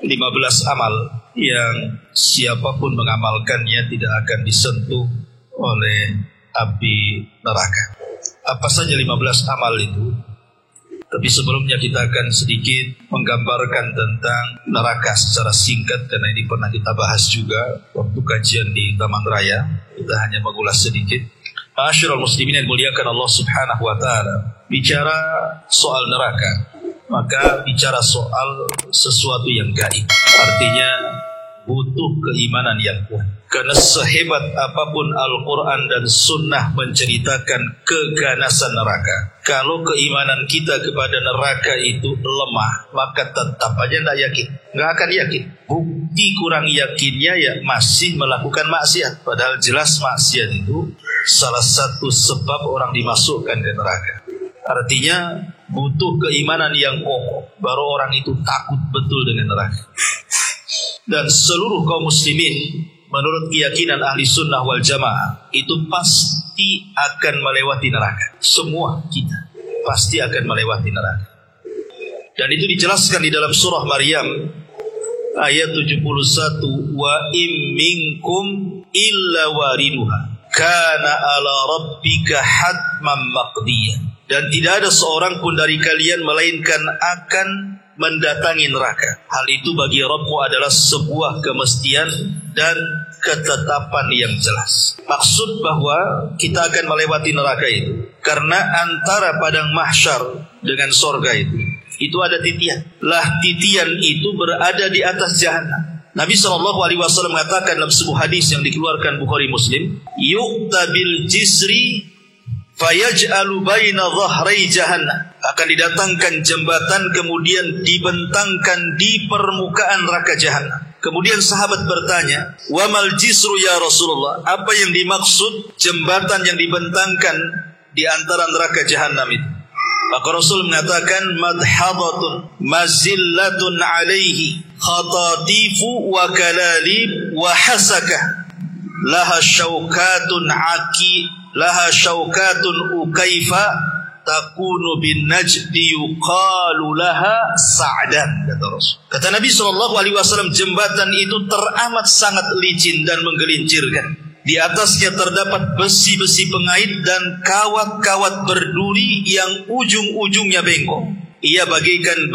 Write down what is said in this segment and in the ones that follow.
15 amal yang siapapun mengamalkannya tidak akan disentuh oleh api neraka. Apa saja 15 amal itu? Tapi sebelumnya kita akan sedikit menggambarkan tentang neraka secara singkat, karena ini pernah kita bahas juga waktu kajian di Taman Raya. Kita hanya mengulas sedikit. Ma'asyiral muslimin yang muliakan Allah Subhanahu wa taala. Bicara soal neraka, maka bicara soal sesuatu yang gaib. Artinya butuh keimanan yang kuat. Karena sehebat apapun Al-Quran dan Sunnah menceritakan keganasan neraka, kalau keimanan kita kepada neraka itu lemah, maka tetap aja tidak yakin, nggak akan yakin. Bukti kurang yakinnya ya masih melakukan maksiat, padahal jelas maksiat itu salah satu sebab orang dimasukkan ke neraka. Artinya butuh keimanan yang kokoh, baru orang itu takut betul dengan neraka. Dan seluruh kaum muslimin menurut keyakinan ahli sunnah wal jamaah itu pasti akan melewati neraka. Semua kita pasti akan melewati neraka. Dan itu dijelaskan di dalam surah Maryam ayat 71, wa im minkum illa wariduha kana ala rabbika hatman maqdiyah. Dan tidak ada seorang pun dari kalian melainkan akan mendatangi neraka. Hal itu bagi Rabbmu adalah sebuah kemestian dan ketetapan yang jelas. Maksud bahwa kita akan melewati neraka itu karena antara padang mahsyar dengan sorga itu ada titian. Lah titian itu berada di atas jahanam. Nabi SAW mengatakan dalam sebuah hadis yang dikeluarkan Bukhari Muslim, yu'ta bil jisri fayaj'alu baina dhahrai jahannam. Akan didatangkan jembatan kemudian dibentangkan di permukaan neraka jahanam. Kemudian sahabat bertanya, wa mal jisru ya Rasulullah? Apa yang dimaksud jembatan yang dibentangkan di antara neraka jahanam itu? Maka Rasul mengatakan, madhabatun mazillatun alaihi khatatifu wa kalalib wa hasakah laha syaukatun ukaifa takunu bin najdi yuqalu laha sa'dan, kata Rasul. Kata Nabi SAW, jembatan itu teramat sangat licin dan menggelincirkan. Di atasnya terdapat besi-besi pengait dan kawat-kawat berduri yang ujung-ujungnya bengkok. Ia bagaikan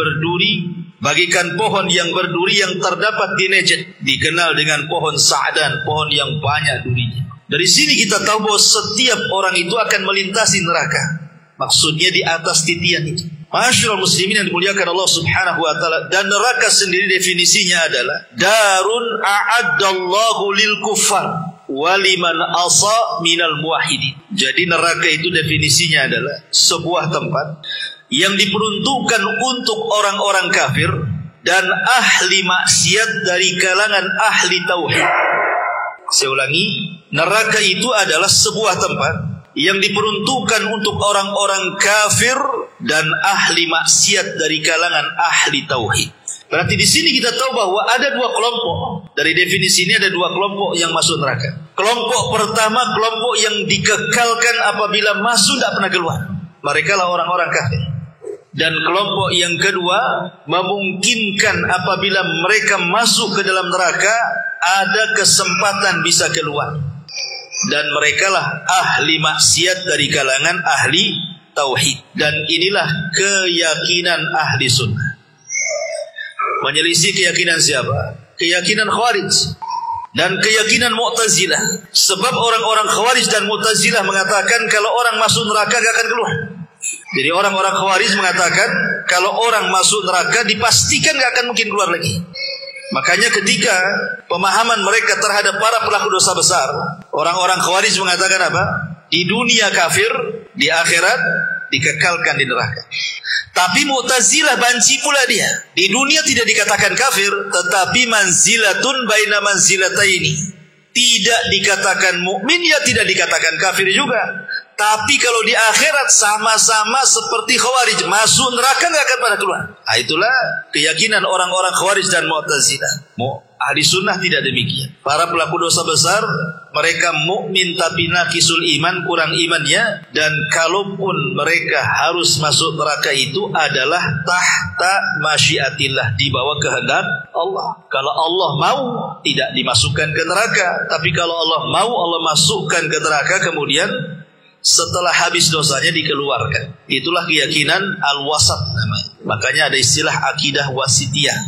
pohon yang berduri yang terdapat di Najd, dikenal dengan pohon Sa'dan, pohon yang banyak durinya. Dari sini kita tahu bahwa setiap orang itu akan melintasi neraka. Maksudnya di atas titian itu. Ma'asyiral muslimin yang dimuliakan Allah Subhanahu wa taala. Dan neraka sendiri definisinya adalah darun a'addallahu lil kuffar waliman asa minal muwahhidin. Jadi neraka itu definisinya adalah sebuah tempat yang diperuntukkan untuk orang-orang kafir dan ahli maksiat dari kalangan ahli tauhid. Saya ulangi, neraka itu adalah sebuah tempat yang diperuntukkan untuk orang-orang kafir dan ahli maksiat dari kalangan ahli tauhid. Berarti di sini kita tahu bahwa ada dua kelompok. Dari definisi ini ada dua kelompok yang masuk neraka. Kelompok pertama, kelompok yang dikekalkan apabila masuk tidak pernah keluar. Mereka lah orang-orang kafir. Dan kelompok yang kedua memungkinkan apabila mereka masuk ke dalam neraka ada kesempatan bisa keluar. Dan merekalah ahli maksiat dari kalangan ahli tauhid. Dan inilah keyakinan ahli sunnah. Menyelisih keyakinan siapa? Keyakinan Khawarij dan keyakinan Mu'tazilah. Sebab orang-orang Khawarij dan Mu'tazilah mengatakan kalau orang masuk neraka gak akan keluar. Jadi orang-orang Khawarij mengatakan kalau orang masuk neraka dipastikan gak akan mungkin keluar lagi. Makanya ketika pemahaman mereka terhadap para pelaku dosa besar, orang-orang Khawarij mengatakan apa? Di dunia kafir, di akhirat dikekalkan di neraka. Tapi Mu'tazilah banci pula dia. Di dunia tidak dikatakan kafir, tetapi manzilatun baina manzilataini. Tidak dikatakan mukmin, ya tidak dikatakan kafir juga. Tapi kalau di akhirat sama-sama seperti Khawarij, masuk neraka nggak akan pada keluar. Nah, itulah keyakinan orang-orang Khawarij dan Mu'tazilah. Ahli sunnah tidak demikian. Para pelaku dosa besar mereka mukmin tapi naqisul iman, kurang imannya, dan kalaupun mereka harus masuk neraka itu adalah tahta masyiatillah, di bawah kehendak Allah. Kalau Allah mau tidak dimasukkan ke neraka, tapi kalau Allah mau Allah masukkan ke neraka, kemudian setelah habis dosanya dikeluarkan. Itulah keyakinan al-wasat namanya. Makanya ada istilah akidah wasitiyah,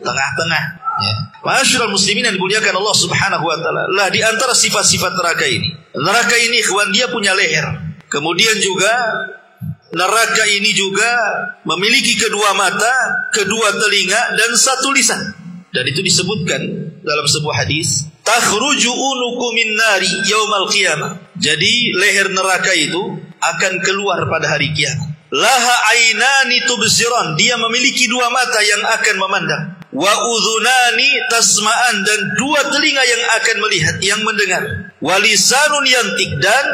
tengah-tengah. Ya. Ma'asyiral muslimin yang dimuliakan Allah Subhanahu wa taala, lah di antara sifat-sifat neraka ini. Neraka ini ikhwan, dia punya leher. Kemudian juga neraka ini juga memiliki kedua mata, kedua telinga, dan satu lisan. Dan itu disebutkan dalam sebuah hadis, takhruju unuku min nari yaumal qiyamah. Jadi leher neraka itu akan keluar pada hari kiamat. Laha ainani tubsiran, dia memiliki dua mata yang akan memandang. Wa udhunani tasma'an, dan dua telinga yang akan melihat, yang mendengar. Wa lisanun yantik, dan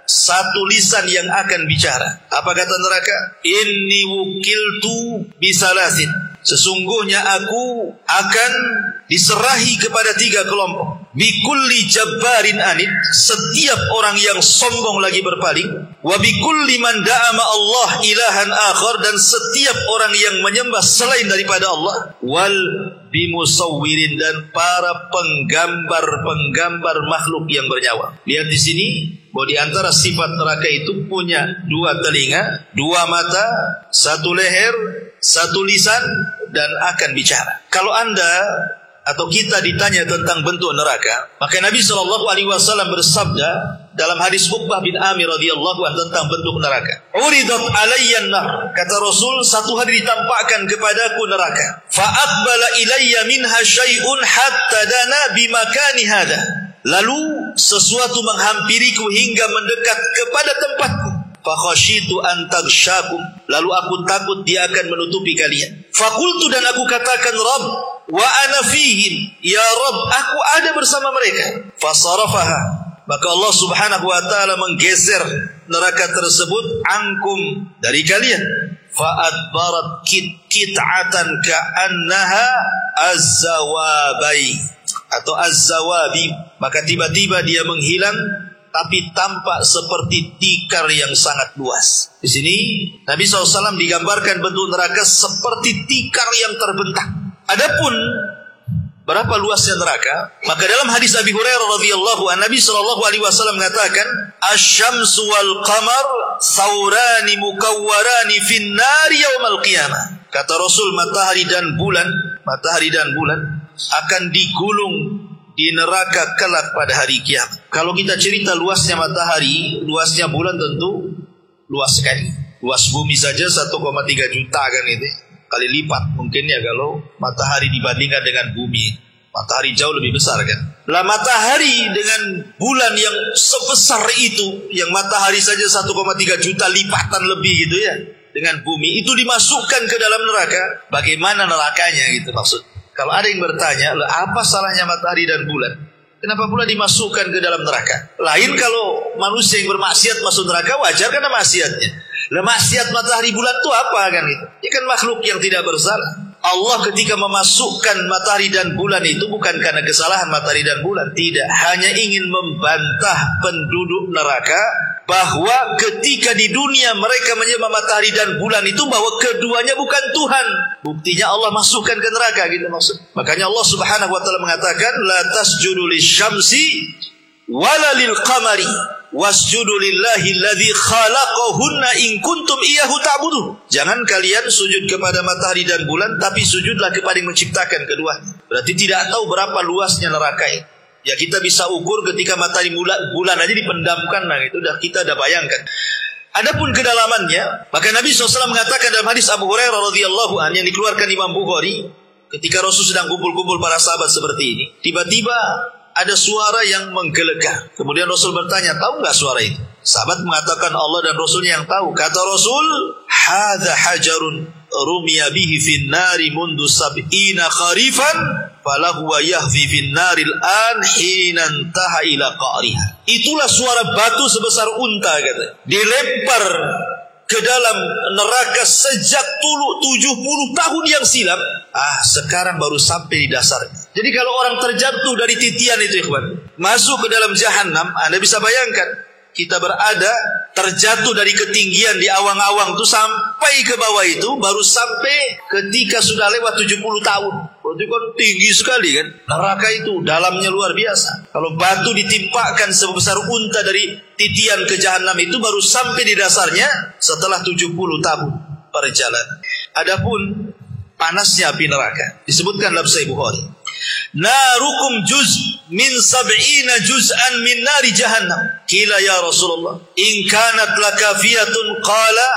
satu lisan yang akan bicara. Apa kata neraka? Inni wukiltu bisalasin, sesungguhnya aku akan diserahi kepada 3 kelompok. Bikulli jabbarin anid, setiap orang yang sombong lagi berpaling. Wa bikulli man da'ama Allah ilahan akhar, dan setiap orang yang menyembah selain daripada Allah. Wal bimusawwirin, dan para penggambar makhluk yang bernyawa. Lihat di sini bahwa di antara sifat neraka itu punya 2 telinga, 2 mata, 1 leher, 1 lisan, dan akan bicara. Kalau Anda atau kita ditanya tentang bentuk neraka, maka Nabi SAW bersabda dalam hadis Uqbah bin Amir radhiyallahu anhu tentang bentuk neraka. Uridat alayya nar, kata Rasul, satu hari ditampakkan kepadaku neraka. Fa aqbala ilayya minha syai'un hatta dana bimakani hada. Lalu sesuatu menghampiriku hingga mendekat kepada tempatku. Fa khasyitu an taghsyakum, lalu aku takut dia akan menutupi kalian. Fakultu, dan aku katakan, Rabb, wa ana fihim, ya Rabb, aku ada bersama mereka. Fasarafaha, maka Allah Subhanahu wa taala menggeser neraka tersebut ankum, dari kalian. Fa'adbarat kit'atan ka'annaha az-zawabi, atau az-zawabi, maka tiba-tiba dia menghilang, tapi tampak seperti tikar yang sangat luas. Di sini Nabi SAW digambarkan bentuk neraka seperti tikar yang terbentang. Adapun berapa luasnya neraka, maka dalam hadis Abi Hurairah radhiyallahu anhu, Nabi SAW mengatakan, asy-syamsu wal qamar saurani mukawwarani fin nari yaumal qiyamah. Kata Rasul, matahari dan bulan akan digulung di neraka kelak pada hari kiamat. Kalau kita cerita luasnya matahari, luasnya bulan tentu luas sekali. Luas bumi saja 1,3 juta kan itu. Kali lipat mungkin ya kalau matahari dibandingkan dengan bumi. Matahari jauh lebih besar kan. Lah matahari dengan bulan yang sebesar itu, yang matahari saja 1,3 juta lipatan lebih gitu ya, dengan bumi, itu dimasukkan ke dalam neraka. Bagaimana nerakanya gitu maksud. Kalau ada yang bertanya, apa salahnya matahari dan bulan? Kenapa pula dimasukkan ke dalam neraka? Lain kalau manusia yang bermaksiat masuk neraka, wajar karena maksiatnya. Lah maksiat matahari bulan itu apa kan itu? Ini kan makhluk yang tidak bersalah. Allah ketika memasukkan matahari dan bulan itu bukan karena kesalahan matahari dan bulan, tidak. Hanya ingin membantah penduduk neraka bahwa ketika di dunia mereka menyembah matahari dan bulan itu, bahwa keduanya bukan Tuhan. Buktinya Allah masukkan ke neraka gitu maksud. Makanya Allah Subhanahu wa taala mengatakan, la tasjudu lisyamsi wala lil qamari wasjudu lillahi alladzi khalaqahunna in kuntum iyyahu ta'budun. Jangan kalian sujud kepada matahari dan bulan, tapi sujudlah kepada yang menciptakan keduanya. Berarti tidak tahu berapa luasnya neraka ini. Ya kita bisa ukur ketika matahari bulan aja dipendamkan, nah itu kita udah bayangkan. Adapun kedalamannya, maka Nabi SAW mengatakan dalam hadis Abu Hurairah radhiyallahu anhu yang dikeluarkan Imam Bukhari, ketika Rasul sedang kumpul-kumpul para sahabat seperti ini, tiba-tiba ada suara yang menggelegar. Kemudian Rasul bertanya, tahu nggak suara itu? Sahabat mengatakan Allah dan Rasulnya yang tahu. Kata Rasul, hadza hajarun rumiya bihi fin nari mundu sab'ina kharifan falahu wa yahfi fin naril an hina intaha ila qa'riha. Itulah suara batu sebesar unta, kata, dilempar ke dalam neraka sejak 70 tahun yang silam. Sekarang baru sampai di dasarnya. Jadi kalau orang terjatuh dari titian itu, ikhwan, masuk ke dalam jahanam, Anda bisa bayangkan. Kita berada terjatuh dari ketinggian di awang-awang itu sampai ke bawah itu baru sampai ketika sudah lewat 70 tahun. Berarti kan tinggi sekali kan. Neraka itu dalamnya luar biasa. Kalau batu ditimpakan sebesar unta dari titian ke jahanam itu baru sampai di dasarnya setelah 70 tahun perjalanan. Adapun panasnya api neraka disebutkan dalam Sahih Bukhari. Narukum juz min sab'ina juz'an min nari jahannam. Qila ya Rasulullah, in kanat lakafiyatun, qala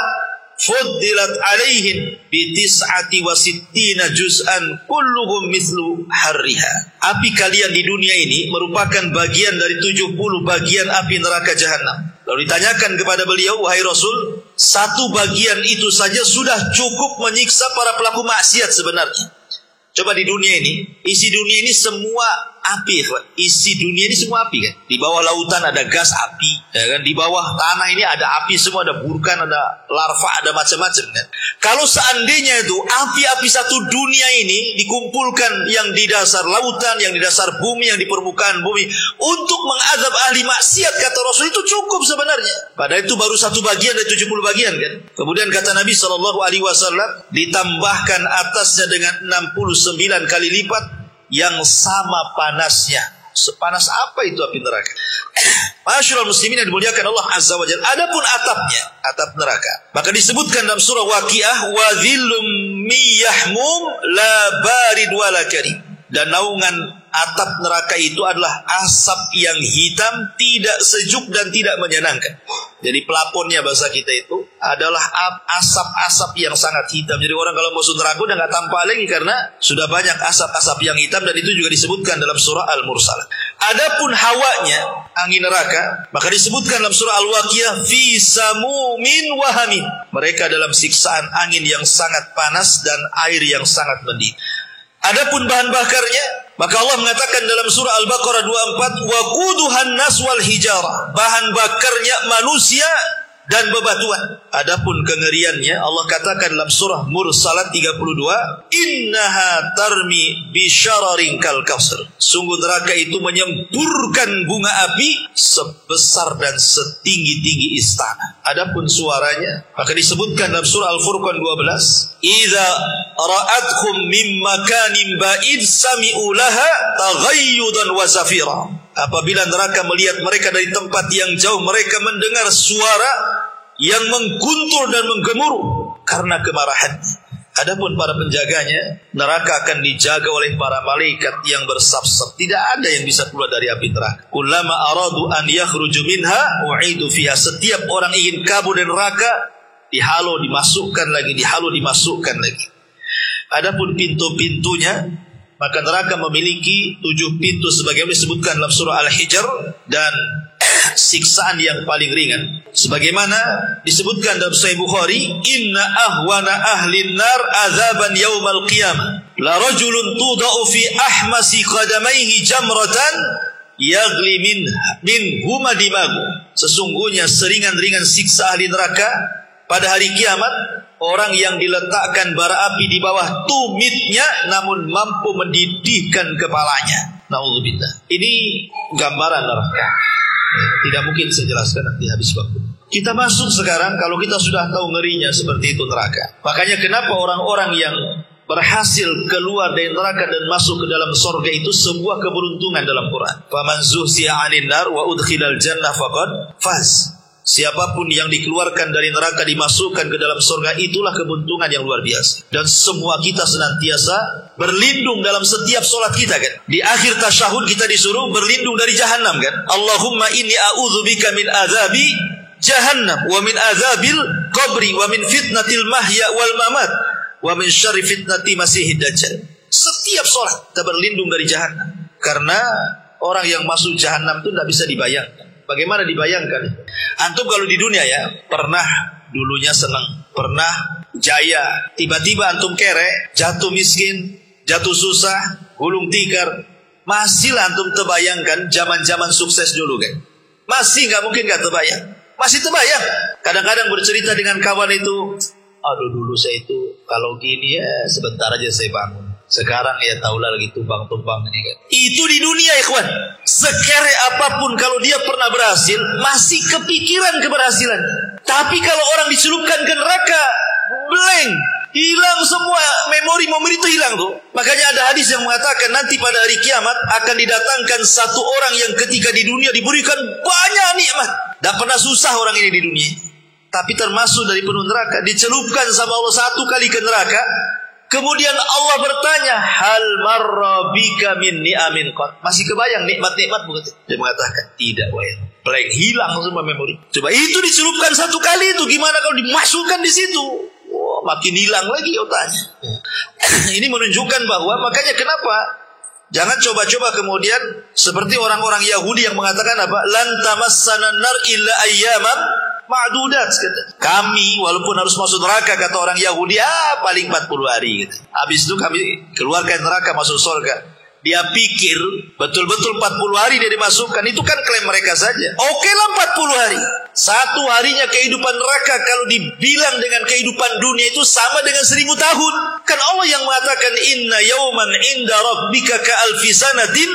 fuddilat alaihin bi tis'ati wa sittina juz'an kulluhum mithlu harriha. Api kalian di dunia ini merupakan bagian dari 70 bagian api neraka jahannam. Lalu ditanyakan kepada beliau, wahai Rasul, satu bagian itu saja sudah cukup menyiksa para pelaku maksiat sebenarnya. Coba di dunia ini, isi dunia ini semua api, isi dunia ini semua api kan. Di bawah lautan ada gas api, ya kan. Di bawah tanah ini ada api semua, ada vulkan, ada larva, ada macam-macam kan. Kalau seandainya itu api-api satu dunia ini dikumpulkan yang di dasar lautan, yang di dasar bumi, yang di permukaan bumi untuk mengazab ahli maksiat, kata Rasul, itu cukup sebenarnya. Padahal itu baru satu bagian dari 70 bagian kan. Kemudian kata Nabi SAW, ditambahkan atasnya dengan 69 kali lipat yang sama panasnya. Sepanas apa itu api neraka? Masyaallah muslimin yang dimuliakan Allah Azza wa Jalla. Adapun atapnya, atap neraka, maka disebutkan dalam surah Waqiah, wa dhillum miyahmum la barid wala karim. Dan naungan atap neraka itu adalah asap yang hitam, tidak sejuk dan tidak menyenangkan. Jadi pelaponnya bahasa kita itu adalah asap-asap yang sangat hitam. Jadi orang kalau masuk neraka udah gak tampak lagi karena sudah banyak asap-asap yang hitam, dan itu juga disebutkan dalam surah Al-Mursalah. Adapun hawanya, angin neraka, maka disebutkan dalam surah Al-Waqiah, fi samumin wahamin. Mereka dalam siksaan angin yang sangat panas dan air yang sangat mendidih. Adapun bahan bakarnya, maka Allah mengatakan dalam surah Al-Baqarah 24, wa quduhan nas wal hijarah. Bahan bakarnya manusia dan bebatuan. Adapun kengeriannya, Allah katakan dalam surah Mursalat 32, innaha tarmi bisyararin kal kausar. Sungguh neraka itu menyemburkan bunga api sebesar dan setinggi-tinggi istana. Adapun suaranya, maka disebutkan dalam surah Al-Furqan 12, idza ra'atkum min makanin ba'id sami'u laha taghayyudan wa zafira. Apabila neraka melihat mereka dari tempat yang jauh, mereka mendengar suara yang mengguntur dan menggemuruh karena kemarahan. Adapun para penjaganya, neraka akan dijaga oleh para malaikat yang bersaf-saf. Tidak ada yang bisa keluar dari api neraka. Kullama aradu an yakhruju minha u'idu fiha. Setiap orang ingin kabur dari neraka, dihalau dimasukkan lagi, dihalau dimasukkan lagi. Adapun pintu-pintunya, maka neraka memiliki 7 pintu sebagaimana disebutkan dalam surah Al-Hijr, dan siksaan yang paling ringan sebagaimana disebutkan dalam Sahih Bukhari, inna ahwana ahlin nar azaban yaumal qiyamah la rajulun tuda'u fi ahmasi qadamaihi jamratan yagli minhuma dimagu. Sesungguhnya seringan-ringan siksa ahli neraka pada hari kiamat orang yang diletakkan bara api di bawah tumitnya namun mampu mendidihkan kepalanya. Na'udzubillah. Ini gambaran neraka. Tidak mungkin saya jelaskan, nanti habis waktu. Kita masuk sekarang, kalau kita sudah tahu ngerinya seperti itu neraka. Makanya kenapa orang-orang yang berhasil keluar dari neraka dan masuk ke dalam surga itu sebuah keberuntungan dalam Quran. Faman zuhziya 'anil nar wa udkhilal jannah faqad faz. Siapapun yang dikeluarkan dari neraka dimasukkan ke dalam surga, itulah keberuntungan yang luar biasa. Dan semua kita senantiasa berlindung dalam setiap solat kita kan. Di akhir tasyahud kita disuruh berlindung dari jahannam kan. Allahumma inni a'udzubika min azabi jahannam wa min azabil qabri wa min fitnatil mahya wal mamat wa min syarri fitnati masihid dajjal. Setiap solat kita berlindung dari jahannam. Karena orang yang masuk jahannam itu tidak bisa dibayangkan. Bagaimana dibayangkan? Antum kalau di dunia ya, pernah dulunya senang, pernah jaya, tiba-tiba antum kere, jatuh miskin, jatuh susah, gulung tikar. Masih antum terbayangkan zaman-zaman sukses dulu kan? Masih nggak mungkin nggak terbayang. Masih terbayang. Kadang-kadang bercerita dengan kawan itu, aduh dulu saya itu kalau gini ya sebentar aja saya bangun. Sekarang ya taulah lagi tumbang-tumbang ini kan. Itu di dunia ikhwan. Sekere apapun kalau dia pernah berhasil, masih kepikiran keberhasilan. Tapi kalau orang dicelupkan ke neraka, blank, hilang semua memori itu hilang tuh. Makanya ada hadis yang mengatakan nanti pada hari kiamat akan didatangkan satu orang yang ketika di dunia diberikan banyak nikmat. Tak pernah susah orang ini di dunia. Tapi termasuk dari penuh neraka, dicelupkan sama Allah satu kali ke neraka. Kemudian Allah bertanya, hal marra bika min ni'amin qad. Masih kebayang nikmat-nikmat bukan? Dia mengatakan, tidak wahai. Blank, hilang semua memori. Coba itu dicelupkan satu kali itu, gimana kalau dimasukkan di situ? Oh, makin hilang lagi otaknya. Ini menunjukkan bahwa makanya kenapa jangan coba-coba kemudian seperti orang-orang Yahudi yang mengatakan apa? Lan tamassana nar illa ayyaman ma'dudat. Kami walaupun harus masuk neraka kata orang Yahudi, paling 40 hari gitu. Habis itu kami keluarkan neraka masuk surga. Dia pikir betul-betul 40 hari dia dimasukkan. Itu kan klaim mereka saja. Oke lah 40 hari. Satu harinya kehidupan neraka kalau dibilang dengan kehidupan dunia itu sama dengan 1000 tahun. Kan Allah yang mengatakan inna yawman inda rabbika ka alfi sanatin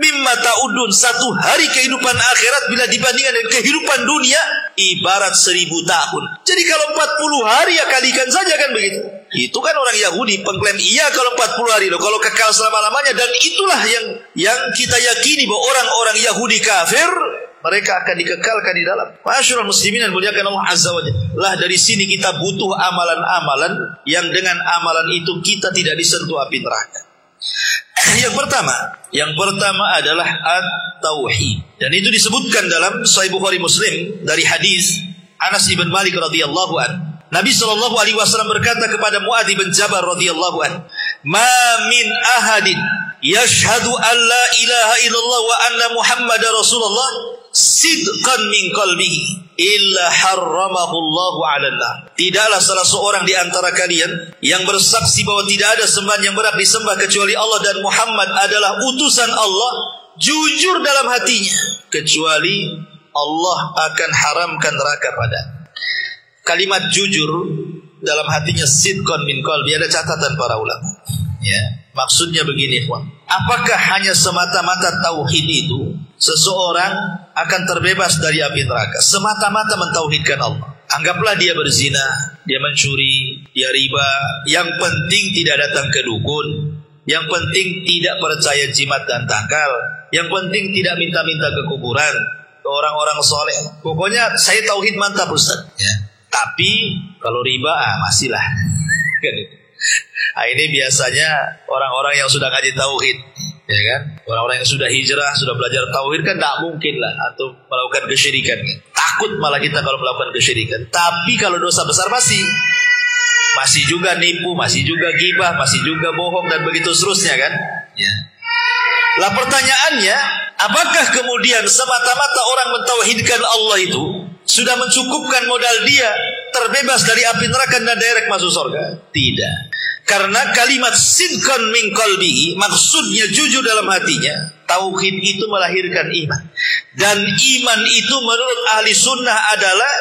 mimma ta'udun. Satu hari kehidupan akhirat bila dibandingkan dengan kehidupan dunia ibarat 1000 tahun. Jadi kalau 40 hari ya kalikan saja kan begitu. Itu kan orang Yahudi pengklaim iya kalau 40 hari loh, kalau kekal selama-lamanya. Dan itulah yang kita yakini bahwa orang-orang Yahudi kafir mereka akan dikekalkan di dalam. Masyaallah muslimin dan muliakan Allah azza wajalla. Lah dari sini kita butuh amalan-amalan yang dengan amalan itu kita tidak disentuh api neraka. Yang pertama adalah at-tauhid. Dan itu disebutkan dalam Sahih Bukhari Muslim dari hadis Anas bin Malik radhiyallahu anhu. Nabi SAW berkata kepada Mu'adz bin Jabal radhiyallahu anhu, "Ma min ahadin yashhadu an la ilaha illallah wa anna Muhammadar Rasulullah sidqan min qalbihi illa harramahu Allah 'alan nar." Tidaklah salah seorang di antara kalian yang bersaksi bahwa tidak ada sembahan yang berhak disembah kecuali Allah dan Muhammad adalah utusan Allah, jujur dalam hatinya, kecuali Allah akan haramkan neraka padanya. Kalimat jujur dalam hatinya sidqan min qalbi, ada catatan para ulama. Ya, maksudnya begini, ikhwan. Apakah hanya semata-mata tauhid itu seseorang akan terbebas dari api neraka? Semata-mata mentauhidkan Allah. Anggaplah dia berzina, dia mencuri, dia riba, yang penting tidak datang ke dukun, yang penting tidak percaya jimat dan tangkal, yang penting tidak minta-minta ke kuburan, ke orang-orang soleh. Pokoknya saya tauhid mantap Ustaz. Ya. Tapi kalau riba masih lah. Nah, ini biasanya orang-orang yang sudah ngaji tauhid, ya kan? Orang-orang yang sudah hijrah, sudah belajar tauhid kan tidak mungkin lah atau melakukan kesyirikan. Takut malah kita kalau melakukan kesyirikan. Tapi kalau dosa besar masih juga nipu, masih juga gibah, masih juga bohong dan begitu seterusnya kan? Ya. Lah pertanyaannya, apakah kemudian semata-mata orang mentauhidkan Allah itu sudah mencukupkan modal dia terbebas dari api neraka dan direct masuk surga? Tidak. Karena kalimat sidqan min qalbihi maksudnya jujur dalam hatinya. Tauhid itu melahirkan iman. Dan iman itu menurut ahli sunnah adalah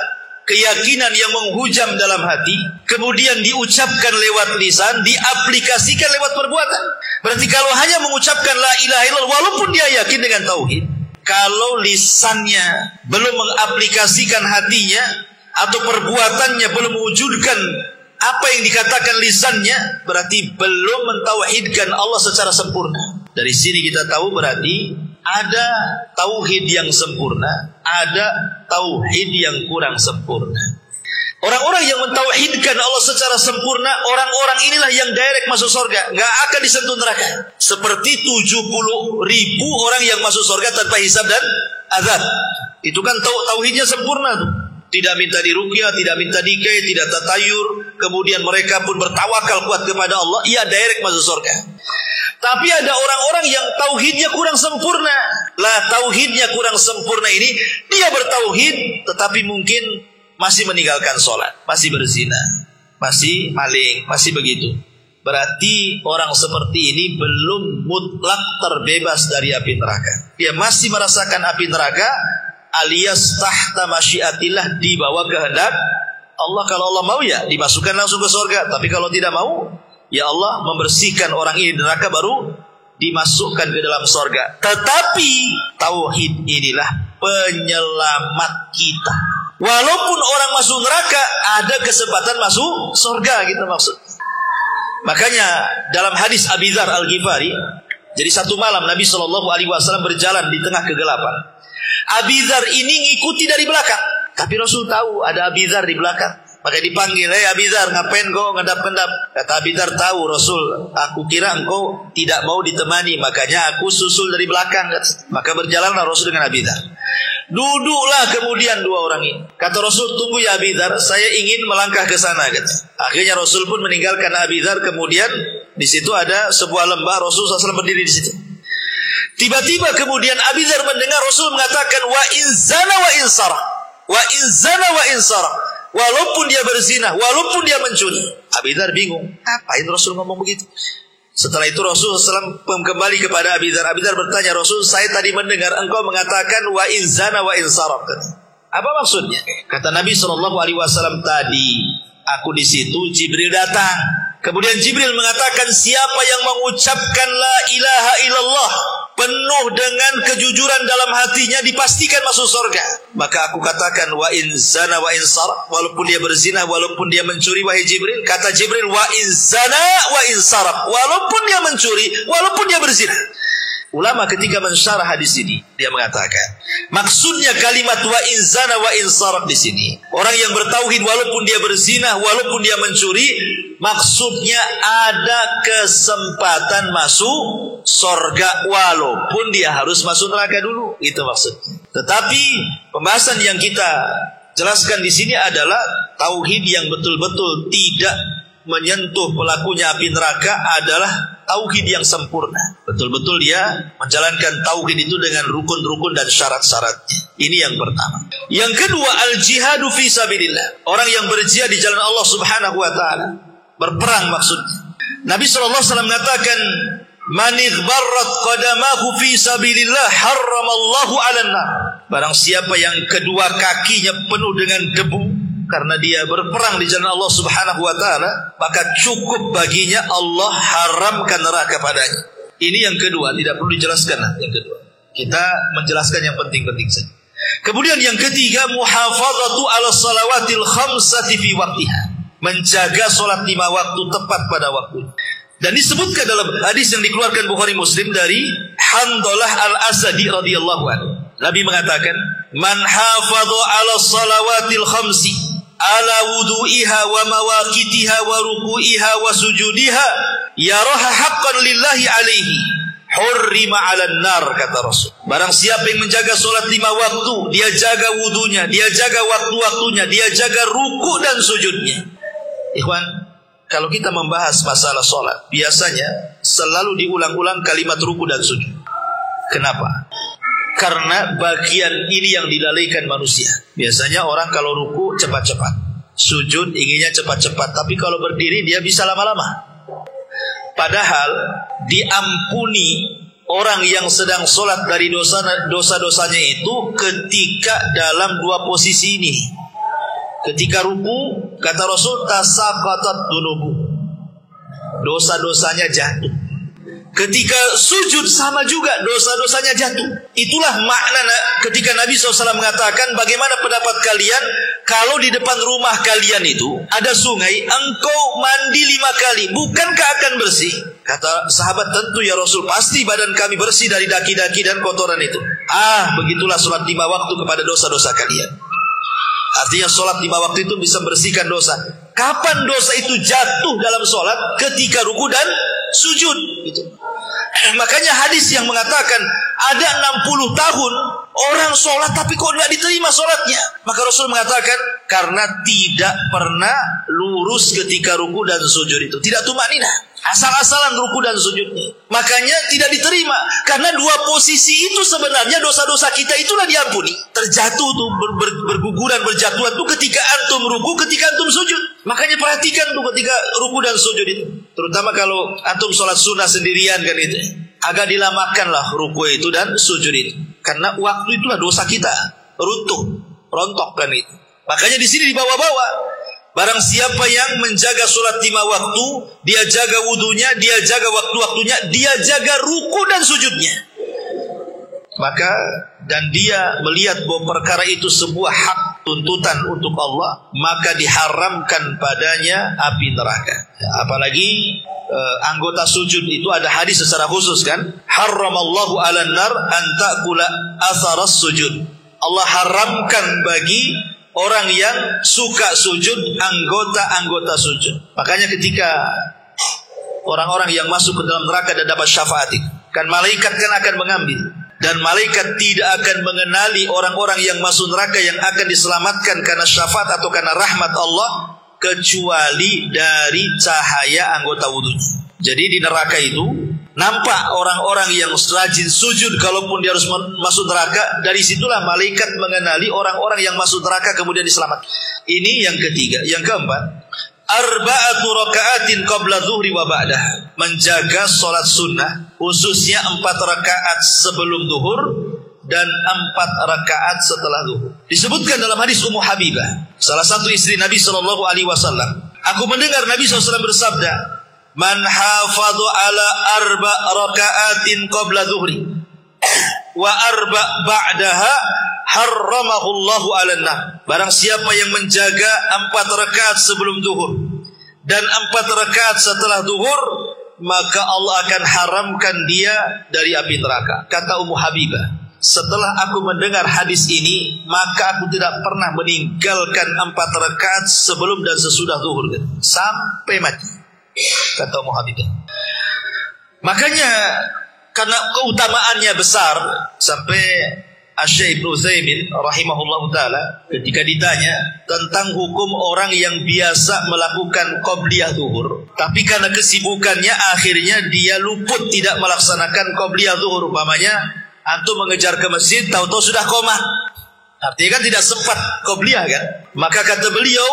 keyakinan yang menghujam dalam hati, kemudian diucapkan lewat lisan, diaplikasikan lewat perbuatan. Berarti kalau hanya mengucapkan la ilaha illallah walaupun dia yakin dengan tauhid, kalau lisannya belum mengaplikasikan hatinya atau perbuatannya belum mewujudkan apa yang dikatakan lisannya, berarti belum mentauhidkan Allah secara sempurna. Dari sini kita tahu berarti ada tauhid yang sempurna, ada tauhid yang kurang sempurna. Orang-orang yang mentauhidkan Allah secara sempurna, orang-orang inilah yang direct masuk surga, nggak akan disentuh neraka. Seperti 70.000 orang yang masuk surga tanpa hisab dan azab. Itu kan tauhidnya sempurna tuh. Tidak minta diruqyah, tidak minta dikai, tidak tatayur. Kemudian mereka pun bertawakal kuat kepada Allah. Ia direct masuk surga. Tapi ada orang-orang yang tauhidnya kurang sempurna. Lah tauhidnya kurang sempurna ini, dia bertauhid tetapi mungkin masih meninggalkan sholat, masih berzina, masih maling, masih begitu. Berarti orang seperti ini belum mutlak terbebas dari api neraka. Dia masih merasakan api neraka, alias tahta masyiatillah, di bawah kehendak Allah. Kalau Allah mau ya dimasukkan langsung ke surga. Tapi kalau tidak mau, Ya Allah membersihkan orang ini di neraka baru dimasukkan ke dalam sorga. Tetapi tauhid inilah penyelamat kita. Walaupun orang masuk neraka, ada kesempatan masuk sorga, gitu maksud. Makanya dalam hadis Abi Dzar Al-Ghifari, jadi satu malam Nabi SAW berjalan di tengah kegelapan. Abi Dzar ini ngikuti dari belakang, tapi Rasul tahu ada Abi Dzar di belakang. Maka dipanggil, Abi Dzar, ngapain kau ngedap-ngedap? Kata Abi Dzar, tahu Rasul, aku kira engkau tidak mau ditemani, makanya aku susul dari belakang. Maka berjalanlah Rasul dengan Abi Dzar. Duduklah kemudian dua orang ini. Kata Rasul, tunggu ya Abi Dzar, saya ingin melangkah ke sana. Akhirnya Rasul pun meninggalkan Abi Dzar. Kemudian di situ ada sebuah lembah, Rasul SAW berdiri di situ. Tiba-tiba kemudian Abi Dzar mendengar Rasul mengatakan, wa in zana wa in saraq, wa in zana wa in saraq. Walaupun dia berzina, walaupun dia mencuri. Abi Dzar bingung, apain Rasul ngomong begitu? Setelah itu Rasul SAW kembali kepada Abi Dzar. Abi Dzar bertanya, Rasul, saya tadi mendengar engkau mengatakan wa in zana wa in saraq. Apa maksudnya? Kata Nabi SAW, tadi aku di situ, Jibril datang. Kemudian Jibril mengatakan, siapa yang mengucapkan la ilaha illallah penuh dengan kejujuran dalam hatinya, dipastikan masuk surga. Maka aku katakan, wa in zana wa in saraq, walaupun dia berzina, walaupun dia mencuri, wahai Jibril. Kata Jibril, wa in zana wa in saraq, walaupun dia mencuri, walaupun dia berzina. Ulama ketika mensyarah hadis ini, dia mengatakan, maksudnya kalimat wa in zana wa in saraq di sini, orang yang bertauhid walaupun dia berzina, walaupun dia mencuri, maksudnya ada kesempatan masuk surga walaupun dia harus masuk neraka dulu. Itu maksudnya. Tetapi pembahasan yang kita jelaskan di sini adalah tauhid yang betul-betul tidak menyentuh pelakunya api neraka adalah tauhid yang sempurna. Betul-betul dia menjalankan tauhid itu dengan rukun-rukun dan syarat-syaratnya. Ini yang pertama. Yang kedua, al-jihadu fi sabilillah. Orang yang berjihad di jalan Allah Subhanahu wa taala. Berperang maksudnya. Nabi SAW mengatakan, man ighbarrat qadamahu fi sabilillah harramallahu 'alan nar. Barang siapa yang kedua kakinya penuh dengan debu karena dia berperang di jalan Allah Subhanahu wa taala, maka cukup baginya Allah haramkan neraka padanya. Ini yang kedua, tidak perlu dijelaskan yang kedua. Kita menjelaskan yang penting-penting saja. Kemudian yang ketiga, muhafadzatu 'ala shalawatil khamsati fi waqtiha. Menjaga salat 5 waktu tepat pada waktunya. Dan disebutkan dalam hadis yang dikeluarkan Bukhari Muslim dari Handalah Al-Asadi radhiyallahu anhu. Nabi mengatakan, man hafadha 'ala shalawatil khamsi ala wudu'iha wa mawaqitiha wa ruku'iha wa sujudiha yaraha haqqan lillahi alaihi hurrima 'alan nar, kata Rasul. Barang siapa yang menjaga salat 5 waktu, dia jaga wudunya, dia jaga waktu-waktunya, dia jaga ruku dan sujudnya. Ikhwan, kalau kita membahas masalah salat, biasanya selalu diulang-ulang kalimat ruku dan sujud. Kenapa? Karena bagian ini yang dilalaikan manusia. Biasanya orang kalau ruku cepat-cepat, sujud inginnya cepat-cepat, tapi kalau berdiri dia bisa lama-lama. Padahal diampuni orang yang sedang sholat dari dosa-dosanya itu ketika dalam 2 posisi ini. Ketika ruku, kata Rasul, tasaqatat dunubu, dosa-dosanya jatuh. Ketika sujud sama juga, dosa-dosanya jatuh. Itulah makna ketika Nabi SAW mengatakan, bagaimana pendapat kalian kalau di depan rumah kalian itu ada sungai, engkau mandi 5 kali, bukankah akan bersih? Kata sahabat, tentu ya Rasul, pasti badan kami bersih dari daki-daki dan kotoran itu. Begitulah sholat 5 waktu kepada dosa-dosa kalian. Artinya sholat 5 waktu itu bisa bersihkan dosa. Kapan dosa itu jatuh dalam sholat? Ketika ruku dan sujud gitu. Makanya hadis yang mengatakan ada 60 tahun orang sholat tapi kok tidak diterima sholatnya. Maka Rasul mengatakan karena tidak pernah lurus ketika ruku dan sujud itu. Tidak tumanina, asal-asalan ruku dan sujudnya. Makanya tidak diterima. Karena 2 posisi itu sebenarnya dosa-dosa kita itulah diampuni. Terjatuh tuh berguguran, berjatuhan tuh ketika antum ruku, ketika antum sujud. Makanya perhatikan tuh ketika ruku dan sujud itu. Terutama kalau antum sholat sunnah sendirian kan itu. Agak dilamakanlah ruku itu dan sujud itu. Karena waktu itulah dosa kita runtuh, rontok kan itu. Makanya di sini dibawa-bawa. Barang siapa yang menjaga sholat 5 waktu, dia jaga wudunya, dia jaga waktu-waktunya, dia jaga ruku dan sujudnya. Maka dan dia melihat bahwa perkara itu sebuah hak tuntutan untuk Allah, maka diharamkan padanya api neraka. Apalagi anggota sujud itu ada hadis secara khusus kan, haramallahu 'alan nar an ta'kula atharas sujud. Allah haramkan bagi orang yang suka sujud anggota-anggota sujud. Makanya ketika orang-orang yang masuk ke dalam neraka dan dapat syafaat, kan malaikat kan akan mengambil, dan malaikat tidak akan mengenali orang-orang yang masuk neraka yang akan diselamatkan karena syafaat atau karena rahmat Allah kecuali dari cahaya anggota wudhu. Jadi di neraka itu nampak orang-orang yang rajin sujud, kalaupun dia harus masuk neraka, dari situlah malaikat mengenali orang-orang yang masuk neraka kemudian diselamatkan. Ini yang ketiga. Yang keempat, arba'atu raka'atin qabla zuhri wa ba'dah, menjaga sholat sunnah khususnya 4 rakaat sebelum zuhur dan 4 rakaat setelah zuhur. Disebutkan dalam hadis Ummu Habibah, salah satu istri Nabi SAW, aku mendengar Nabi SAW bersabda, man hafadhu ala 4 raka'atin qabla zuhri wa 4 ba'daha harramahu Allahu 'alan nar. Barang siapa yang menjaga 4 rakaat sebelum zuhur dan 4 rakaat setelah zuhur, maka Allah akan haramkan dia dari api neraka. Kata Ummu Habibah, setelah aku mendengar hadis ini, maka aku tidak pernah meninggalkan 4 rakaat sebelum dan sesudah zuhur sampai mati. Kata Ummu Habibah. Makanya karena keutamaannya besar, sampai Asy-Syaikh Ibnu Utsaimin rahimahullahu taala ketika ditanya tentang hukum orang yang biasa melakukan qobliyah zuhur, tapi karena kesibukannya akhirnya dia luput tidak melaksanakan qobliyah zuhur. Umpamanya antum mengejar ke masjid, tahu-tahu sudah qomat, artinya kan tidak sempat qobliyah kan. Maka kata beliau,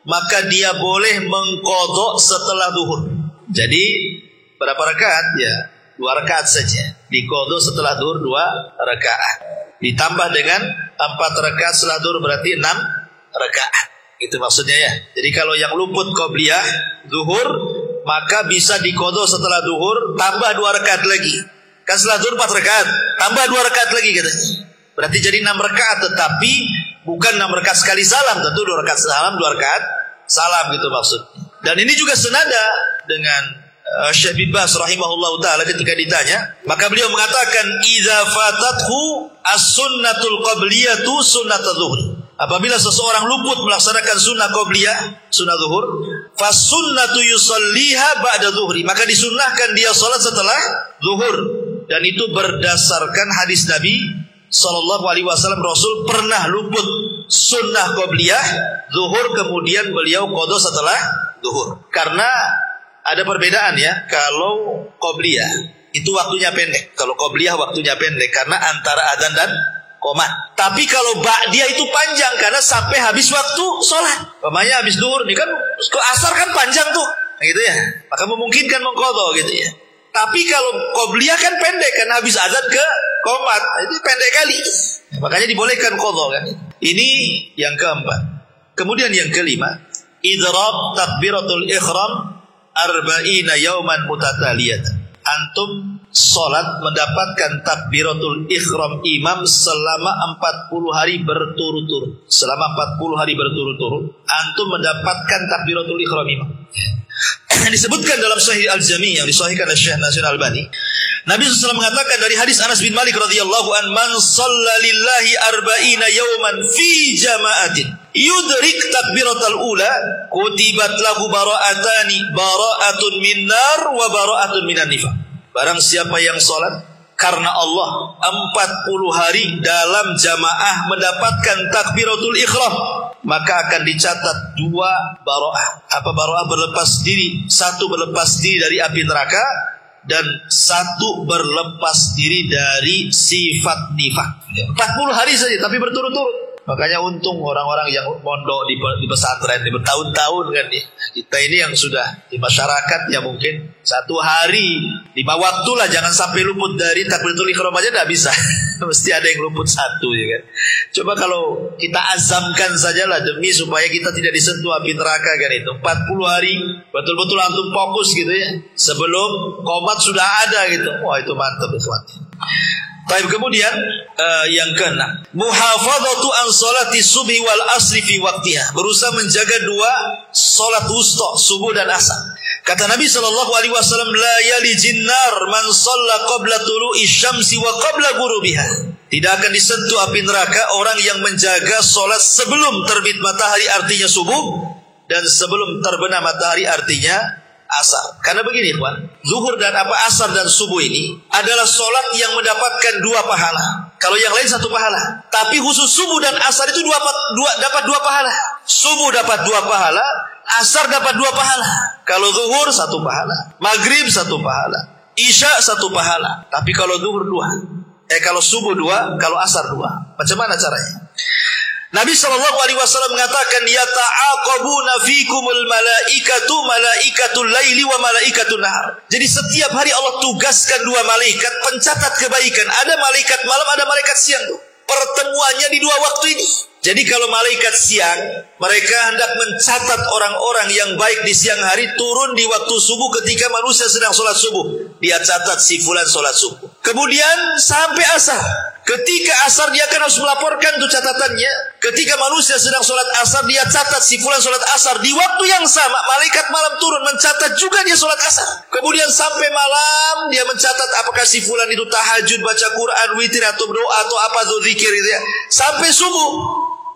maka dia boleh mengqadha setelah zuhur. Jadi berapa rakaat? Ya, 2 rakaat saja. Diqadha setelah zuhur 2 rakaat. Ditambah dengan 4 rakaat setelah zuhur berarti 6 rakaat. Itu maksudnya ya. Jadi kalau yang luput qobliyah zuhur, maka bisa diqadha setelah zuhur tambah 2 rakaat lagi. Kan setelah zuhur 4 rakaat, tambah 2 rakaat lagi katanya. Berarti jadi 6 rakaat, tetapi bukan 6 rakaat sekali salam, tentu 2 rakaat salam, 2 rakaat salam gitu maksudnya. Dan ini juga senada dengan Syekh bin Baz rahimahullahu taala ketika ditanya, maka beliau mengatakan idza fatathu as-sunnatul qabliyatu sunnatadz zuhur. Apabila seseorang luput melaksanakan sunnah qabliyah, sunnah zuhur, fasunnatu yusalliha ba'da zuhri, maka disunnahkan dia salat setelah zuhur. Dan itu berdasarkan hadis Nabi sallallahu alaihi wasallam, Rasul pernah luput sunnah qabliyah zuhur, kemudian beliau qadha setelah zuhur. Karena ada perbedaan ya, kalau qabliyah itu waktunya pendek, kalau qabliyah waktunya pendek karena antara adzan dan qomat. Tapi kalau ba'diyah itu panjang karena sampai habis waktu sholat. Umpamanya habis zuhur nih kan, ke asar kan panjang tuh, gitu ya. Maka memungkinkan mengqadha gitu ya. Tapi kalau qabliyah kan pendek karena habis adzan ke qomat, itu pendek kali. Makanya dibolehkan qadha kan. Ini yang keempat. Kemudian yang kelima, idrab takbiratul ihram 40 yauman mutataliyatan. Antum salat mendapatkan takbiratul ihram imam selama 40 hari berturut-turut. Selama 40 hari berturut-turut antum mendapatkan takbiratul ihram imam. Yang disebutkan dalam Sahih Al-Jami' yang disahihkan oleh Syekh Nasir Al-Albani, Nabi SAW mengatakan dari hadis Anas bin Malik radhiyallahu an, man shalla lillahi 40 yawman fi jama'atin yudrik takbiratul ula kutibat lahu bara'atun min nar wa bara'atun minan nifaq. Barang siapa yang salat karena Allah 40 hari dalam jamaah mendapatkan takbiratul ihram, maka akan dicatat 2 baro'ah. Apa baro'ah? Berlepas diri. 1 berlepas diri dari api neraka, dan 1 berlepas diri dari sifat nifak. 40 hari saja tapi berturut-turut. Makanya untung orang-orang yang mondok di pesantren di bertahun-tahun kan nih. Kita ini yang sudah di masyarakat ya mungkin 1 hari 5 waktu lah, jangan sampai luput dari takbiratul ihram aja tidak bisa. Mesti ada yang luput 1 ya kan. Coba kalau kita azamkan sajalah demi supaya kita tidak disentuh api neraka kan itu. 40 hari betul-betul antum fokus gitu ya. Sebelum qomat sudah ada gitu. Wah itu mantap ikhwan. Baik, kemudian yang keenam, muhafadzatu an salati subhi wal asri fi waqtiha, berusaha menjaga 2 salat wusta, subuh dan asar. Kata Nabi sallallahu alaihi wasallam, la yalijin nar man shalla qabla tulu'i syamsi wa qabla ghurubiha. Tidak akan disentuh api neraka orang yang menjaga salat sebelum terbit matahari artinya subuh dan sebelum terbenam matahari artinya asar. Karena begini ikhwan, zuhur dan asar dan subuh ini adalah solat yang mendapatkan 2 pahala. Kalau yang lain 1 pahala, tapi khusus subuh dan asar itu dapat 2 pahala. Subuh dapat 2 pahala, asar dapat 2 pahala. Kalau zuhur 1 pahala, maghrib 1 pahala, isya 1 pahala. Tapi kalau zuhur 2, kalau subuh 2, kalau asar 2. Macam mana caranya? Nabi SAW mengatakan, yata'aqabuna fikumul malaikatul laili wa malaikatul nahar. Jadi setiap hari Allah tugaskan 2 malaikat pencatat kebaikan. Ada malaikat malam, ada malaikat siang tuh. Pertemuannya di 2 waktu ini. Jadi kalau malaikat siang, mereka hendak mencatat orang-orang yang baik di siang hari, turun di waktu subuh ketika manusia sedang sholat subuh. Dia catat si fulan sholat subuh. Kemudian sampai asar. Ketika asar dia akan harus melaporkan tuh catatannya. Ketika manusia sedang sholat asar, dia catat si fulan sholat asar. Di waktu yang sama, malaikat malam turun mencatat juga dia sholat asar. Kemudian sampai malam, dia mencatat apakah si fulan itu tahajud, baca Quran, witir atau berdoa atau apa tuh zikir itu ya. Sampai subuh.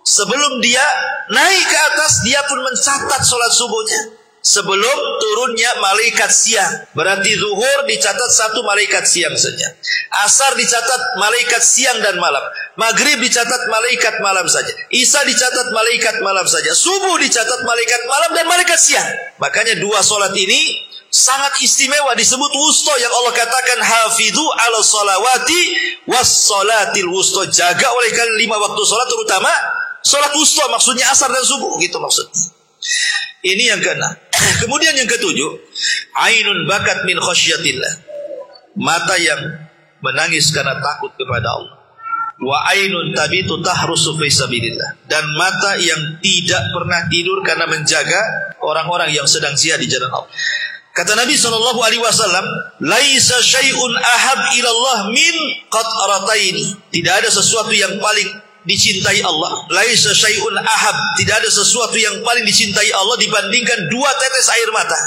Sebelum dia naik ke atas, dia pun mencatat sholat subuhnya. Sebelum turunnya malaikat siang. Berarti zuhur dicatat 1 malaikat siang saja. Asar dicatat malaikat siang dan malam. Maghrib dicatat malaikat malam saja. Isya dicatat malaikat malam saja. Subuh dicatat malaikat malam dan malaikat siang. Makanya 2 solat ini sangat istimewa, disebut wusta, yang Allah katakan hafidhu ala salawati was salatil wusta. Jaga oleh kalian 5 waktu solat, terutama solat wusta, maksudnya asar dan subuh, gitu maksudnya. Ini yang keenam. Kemudian yang ketujuh, ainun bakat min khasyatillah, mata yang menangis karena takut kepada Allah. Wa ainun tabitu tahrusu fi sabilillah, dan mata yang tidak pernah tidur karena menjaga orang-orang yang sedang jihad di jalan Allah. Kata Nabi SAW, laisa syai'un ahab ilallah min qatrataini. Tidak ada sesuatu yang paling dicintai Allah. Laisa syai'un ahab, tidak ada sesuatu yang paling dicintai Allah dibandingkan 2 tetes air mata.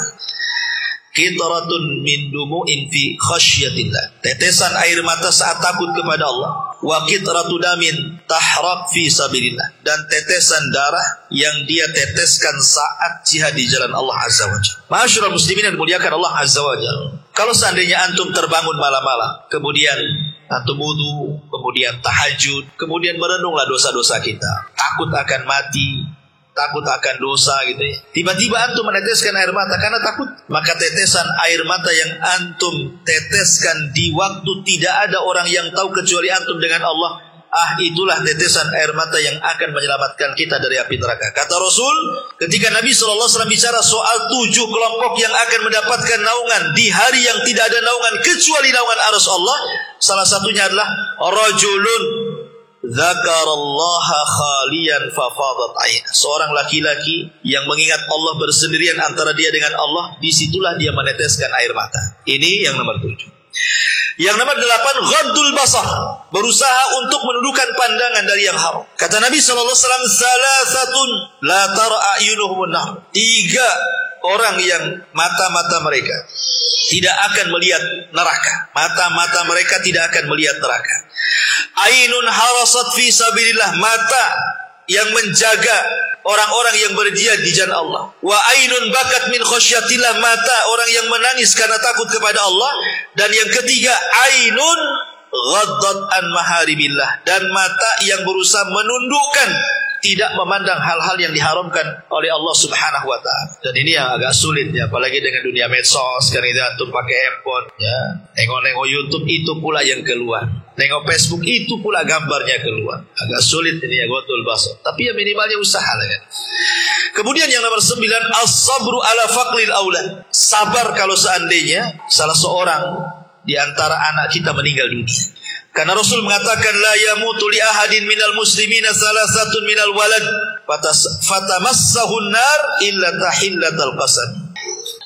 Qitratun min dumu'in fi khasyatillah, tetesan air mata saat takut kepada Allah. Wa qitratu damin tahraq fi sabilillah, dan tetesan darah yang dia teteskan saat jihad di jalan Allah Azza wa Jalla. Ma'asyiral muslimin yang dimuliakan Allah Azza wa Jalla, kalau seandainya antum terbangun malam-malam, kemudian antum wudu, kemudian tahajud, kemudian merenunglah dosa-dosa kita, takut akan mati, takut akan dosa gitu ya. Tiba-tiba antum meneteskan air mata karena takut, maka tetesan air mata yang antum teteskan di waktu tidak ada orang yang tahu kecuali antum dengan Allah, itulah tetesan air mata yang akan menyelamatkan kita dari api neraka. Kata Rasul, ketika Nabi SAW bicara soal 7 kelompok yang akan mendapatkan naungan di hari yang tidak ada naungan kecuali naungan arsy Allah, salah satunya adalah rajulun dzakarallaha khaliyan fafadat aina, seorang laki-laki yang mengingat Allah bersendirian antara dia dengan Allah, disitulah dia meneteskan air mata. Ini yang nomor 7. Yang nomor 8, ghaddul basar, berusaha untuk menundukkan pandangan dari yang haram. Kata Nabi SAW, salasatun la tara a'yunuhum nar, 3 orang yang mata-mata mereka tidak akan melihat neraka. Mata-mata mereka tidak akan melihat neraka. Ainun harasat fi sabilillah, mata yang menjaga orang-orang yang berjihad di jalan Allah. Wa ainun bakat min khasyatillah, mata orang yang menangis karena takut kepada Allah. Dan yang ketiga, ainun ghaddat an maharibillah, dan mata yang berusaha menundukkan, tidak memandang hal-hal yang diharamkan oleh Allah Subhanahu wa taala. Dan ini yang agak sulit ya, apalagi dengan dunia medsos. Sekarang itu antum pakai handphone ya, nengok-nengok YouTube itu pula yang keluar. Nengok Facebook itu pula gambarnya keluar. Agak sulit ini ya, gotul basar. Tapi ya minimalnya usaha lah kan. Kemudian yang nomor 9, as-sabru ala faqril aulad. Sabar kalau seandainya salah seorang di antara anak kita meninggal dunia. Karena Rasul mengatakan la yamutu li ahadin minal muslimina salasatun minal walad fatamassahun nar illa tahillatal qasam.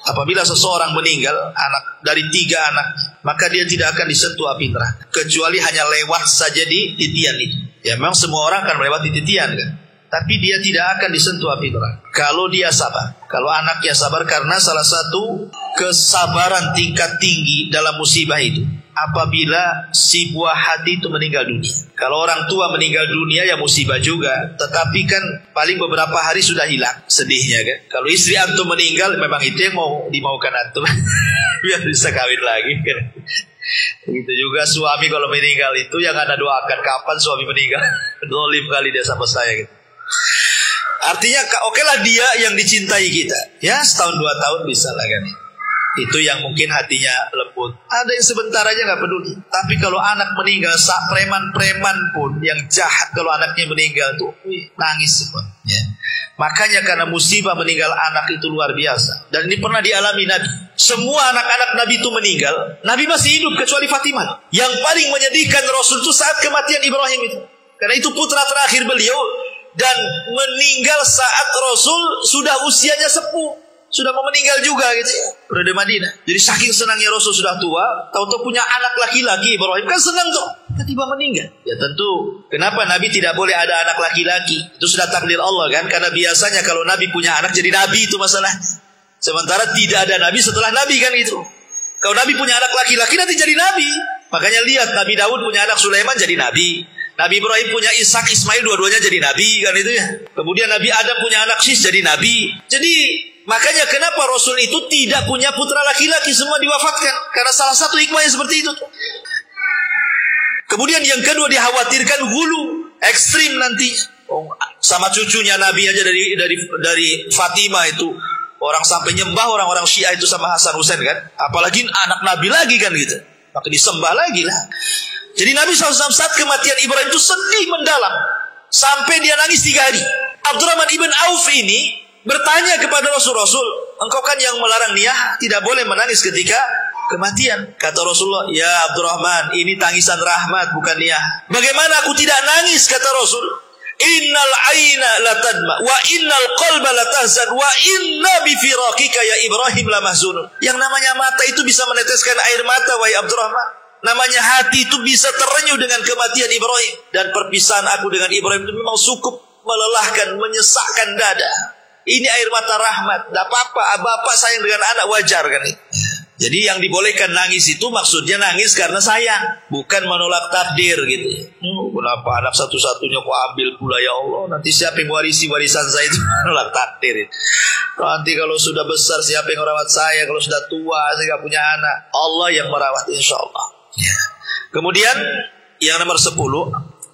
Apabila seseorang meninggal anak dari 3 anak, maka dia tidak akan disentuh api neraka kecuali hanya lewat saja di titian itu. Ya memang semua orang akan melewati titian kan, tapi dia tidak akan disentuh api neraka kalau dia sabar. Kalau anaknya sabar, karena salah satu kesabaran tingkat tinggi dalam musibah itu apabila si buah hati itu meninggal dunia. Kalau orang tua meninggal dunia ya musibah juga, tetapi kan paling beberapa hari sudah hilang sedihnya kan. Kalau istri antum meninggal, memang itu yang mau dimaukan antum biar bisa kawin lagi kan. Begitu juga suami kalau meninggal itu yang Anda doakan kapan suami meninggal. Dolim kali dia sama saya gitu. Artinya oke lah dia yang dicintai kita, ya setahun 2 tahun bisa lah kan. Itu yang mungkin hatinya lembut. Ada yang sebentar aja gak peduli. Tapi kalau anak meninggal, preman-preman pun yang jahat kalau anaknya meninggal tuh nangis semua ya. Makanya karena musibah meninggal anak itu luar biasa. Dan ini pernah dialami Nabi. Semua anak-anak Nabi itu meninggal, Nabi masih hidup kecuali Fatimah. Yang paling menyedihkan Rasul itu saat kematian Ibrahim itu. Karena itu putra terakhir beliau, dan meninggal saat Rasul sudah usianya sepuh, sudah mau meninggal juga gitu ya, periode Madinah. Jadi saking senangnya Rasul sudah tua, tahu-tahu punya anak laki-laki, Ibrahim kan senang tuh, tiba-tiba meninggal. Ya tentu, kenapa Nabi tidak boleh ada anak laki-laki? Itu sudah takdir Allah kan, karena biasanya kalau Nabi punya anak jadi Nabi itu masalah. Sementara tidak ada Nabi setelah Nabi kan itu. Kalau Nabi punya anak laki-laki nanti jadi Nabi. Makanya lihat Nabi Daud punya anak Sulaiman jadi Nabi. Nabi Ibrahim punya Ishak, Ismail, dua-duanya jadi Nabi kan itu ya. Kemudian Nabi Adam punya anak Sis jadi Nabi. Jadi makanya kenapa Rasul itu tidak punya putra laki-laki, semua diwafatkan. Karena salah satu hikmahnya seperti itu. Kemudian yang kedua dikhawatirkan hulu, ekstrim nanti. Sama cucunya Nabi aja dari Fatimah itu. Orang sampai nyembah orang-orang Syiah itu sama Hasan Husain kan. Apalagi anak Nabi lagi kan gitu. Maka disembah lagi lah. Jadi Nabi SAW saat kematian Ibrahim itu sedih mendalam. Sampai dia nangis 3 hari. Abdurrahman ibn Auf ini bertanya kepada Rasul, engkau kan yang melarang niyah, tidak boleh menangis ketika kematian. Kata Rasulullah, ya Abdurrahman, ini tangisan rahmat bukan niyah. Bagaimana aku tidak nangis, kata Rasul. Innal aina latadma wa innal qalba latahzan wa inna bi firaqika ya Ibrahim lamahzunun. Yang namanya mata itu bisa meneteskan air mata, wahai Abdurrahman. Namanya hati itu bisa terenyuh dengan kematian Ibrahim. Dan perpisahan aku dengan Ibrahim itu memang cukup melelahkan, menyesakkan dada. Ini air mata rahmat. Tidak apa-apa, bapak sayang dengan anak, wajar kan. Jadi yang dibolehkan nangis itu maksudnya nangis karena sayang, bukan menolak takdir gitu. Kenapa anak satu-satunya kok ambil pula ya Allah? Nanti siapa yang warisi warisan saya itu? Menolak takdir itu. Nanti kalau sudah besar siapa yang merawat saya? Kalau sudah tua saya gak punya anak, Allah yang merawat insya Allah. Kemudian yang nomor 10,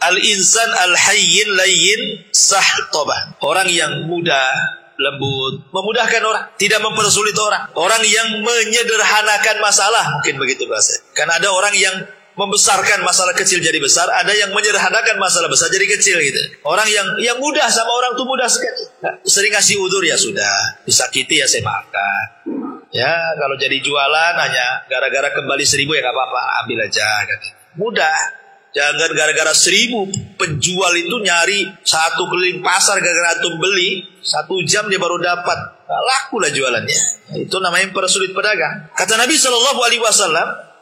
al-insan al-hayyin layyin sahtobah. Orang yang mudah, lembut, memudahkan orang, tidak mempersulit orang. Orang yang menyederhanakan masalah, mungkin begitu bahasa. Karena ada orang yang membesarkan masalah kecil jadi besar, ada yang menyederhanakan masalah besar jadi kecil gitu. Orang yang mudah sama orang tuh mudah sekali. Sering kasih udzur ya sudah, disakiti ya saya maafkan. Ya kalau jadi jualan hanya gara-gara kembali 1.000 ya gak apa-apa, ambil aja kan. Mudah. Jangan gara-gara 1.000 penjual itu nyari 1 keliling pasar gara-gara antum beli 1 jam dia baru dapat. Nah, laku lah jualannya. Itu namanya persulit pedagang. Kata Nabi SAW,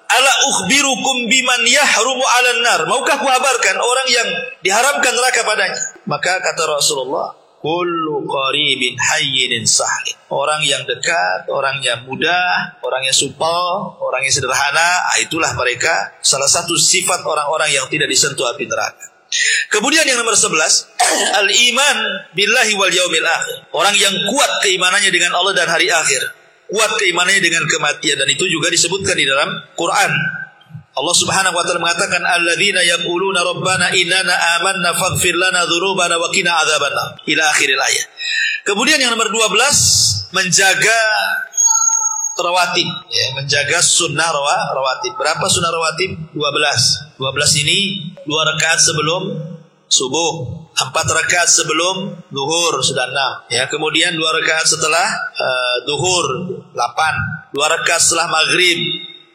ala ukhbirukum biman yahrumu 'alan nar. Maukah ku kabarkan orang yang diharamkan neraka padanya? Maka kata Rasulullah, kullu qaribin hayyinin sahih. Orang yang dekat, orang yang mudah, orang yang supel, orang yang sederhana, itulah mereka salah satu sifat orang-orang yang tidak disentuh api neraka. Kemudian yang nomor 11, al-iman billahi wal yaumil akhir. Orang yang kuat keimanannya dengan Allah dan hari akhir. Kuat keimanannya dengan kematian, dan itu juga disebutkan di dalam Quran. Allah Subhanahu wa taala mengatakan alladzina yaquluna rabbana innana amanna faghfir lana dzunubana wa qina adzabannar ila akhiril ayat. Kemudian yang nomor 12, menjaga rawatib, ya, menjaga sunnah rawatib. Berapa sunnah rawatib? 12. 12 ini 2 rakaat sebelum subuh, 4 rakaat sebelum zuhur, sudah 6. Ya, kemudian 2 rakaat setelah zuhur, 8. 2 rakaat setelah maghrib,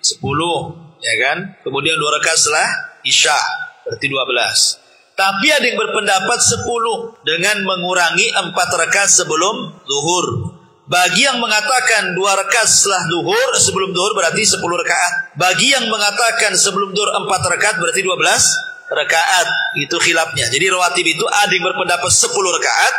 10. Ya kan? Kemudian 2 rakaat setelah isya, berarti 12. Tapi ada yang berpendapat 10 dengan mengurangi 4 rakaat sebelum zuhur. Bagi yang mengatakan 2 rakaat setelah zuhur, sebelum zuhur berarti 10 rakaat. Bagi yang mengatakan sebelum zuhur 4 rakaat berarti 12 rakaat. Itu khilafnya. Jadi rawatib itu ada yang berpendapat 10 rakaat,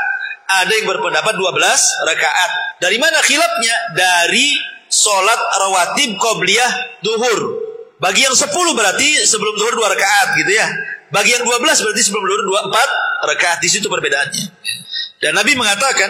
ada yang berpendapat 12 rakaat. Dari mana khilafnya? Dari sholat rawatib qobliyah zuhur. Bagi yang 10 berarti sebelum zuhur 2 rakaat gitu ya. Bagi yang 12 berarti sebelum zuhur 4 rakaat. Di situ perbedaannya. Dan Nabi mengatakan,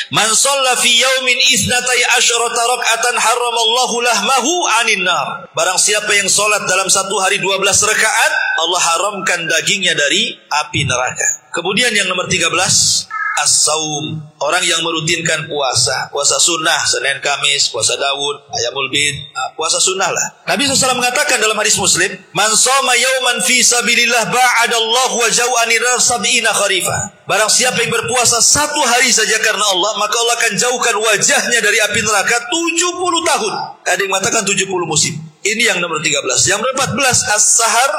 "Man shalla fi yaumin isnatai asyrata rak'atan haramallahu lahmahu 'anil nar." Barang siapa yang salat dalam satu hari 12 rakaat, Allah haramkan dagingnya dari api neraka. Kemudian yang nomor 13, as-saum. Orang yang merutinkan puasa sunnah, Senin Kamis, puasa Daud, Ayamul Bid, puasa sunnah lah. Nabi SAW mengatakan dalam hadis Muslim, "Man shoma yauman fi sabilillah ba'adallahu wajhahu 'anil nar sab'ina kharifa." Barang siapa yang berpuasa satu hari saja karena Allah, maka Allah akan jauhkan wajahnya dari api neraka 70 tahun. Ada yang mengatakan 70 musim. Ini yang nomor 13. Yang nomor 14, as-sahar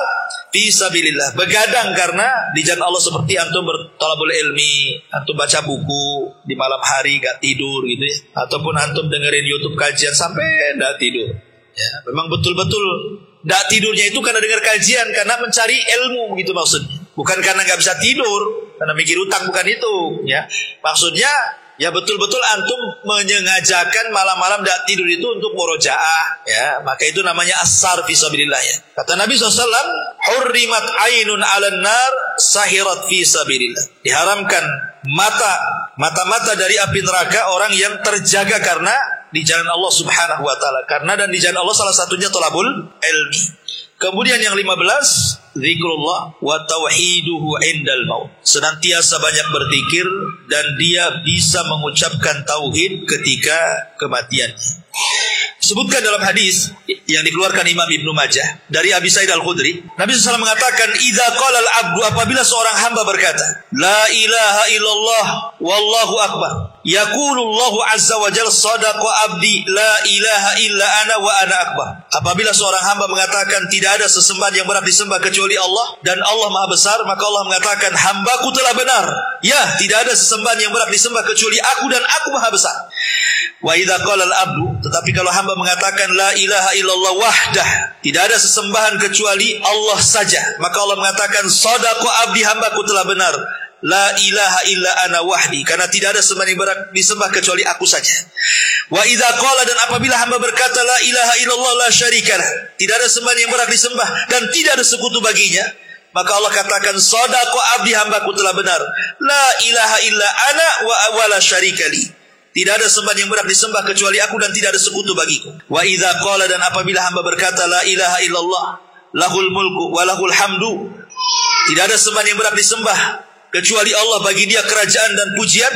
fi sabilillah. Begadang karena di jalan Allah, seperti antum bertalabul ilmi, antum baca buku di malam hari gak tidur gitu ya. Ataupun antum dengerin YouTube kajian sampai gak tidur. Ya, memang betul-betul gak tidurnya itu karena dengar kajian, karena mencari ilmu gitu maksudnya. Bukan karena gak bisa tidur, karena mikir utang, bukan itu ya. Maksudnya ya betul-betul antum menyengajakan malam-malam tidak tidur itu untuk murojaah ya, maka itu namanya as-sar fi sabilillah ya. Kata Nabi SAW, hurrimat ainun 'alan nar sahirat fi sabilillah. Diharamkan mata dari api neraka orang yang terjaga karena di jalan Allah Subhanahu wa taala. Karena dan di jalan Allah salah satunya thalabul ilmi. Kemudian yang 15, zikrullah wa tauhiduhu indal maut. Senantiasa banyak berzikir dan dia bisa mengucapkan tauhid ketika kematiannya. Disebutkan dalam hadis yang dikeluarkan Imam Ibnu Majah dari Abi Sa'id Al-Khudri, Nabi SAW mengatakan, "Idza qala al-'abdu," apabila seorang hamba berkata, "La ilaha illallah wallahu akbar." Yaqulullahu azza wa jalla, "Sadaqa abdi, la ilaha illa ana wa ana akbar." Apabila seorang hamba mengatakan tidak ada sesembahan yang berhak disembah kecuali Allah dan Allah Maha Besar, maka Allah mengatakan, "Hambaku telah benar. Ya, tidak ada sesembahan yang berhak disembah kecuali aku dan aku Maha Besar." Wa idza qala al-'abdu, tetapi kalau hamba mengatakan la ilaha illallah wahdah, tidak ada sesembahan kecuali Allah saja, maka Allah mengatakan, "Sadaqa abdi, hambaku telah benar. La ilaha illa ana wahdi," karena tidak ada sembahan yang berhak disembah kecuali aku saja. Wa idza qala, dan apabila hamba berkata la ilaha illallah la syarikalah, tidak ada sembahan yang berhak disembah dan tidak ada sekutu baginya, maka Allah katakan, "Sadaqa abdi, hambaku telah benar. La ilaha illa ana wa la syarikali." Tidak ada sembahan yang berhak disembah kecuali aku dan tidak ada sekutu bagiku. Wa idza qala, dan apabila hamba berkata la ilaha illallah lahul mulku wa lahul hamdu, tidak ada sembahan yang berhak disembah kecuali Allah, bagi dia kerajaan dan pujian,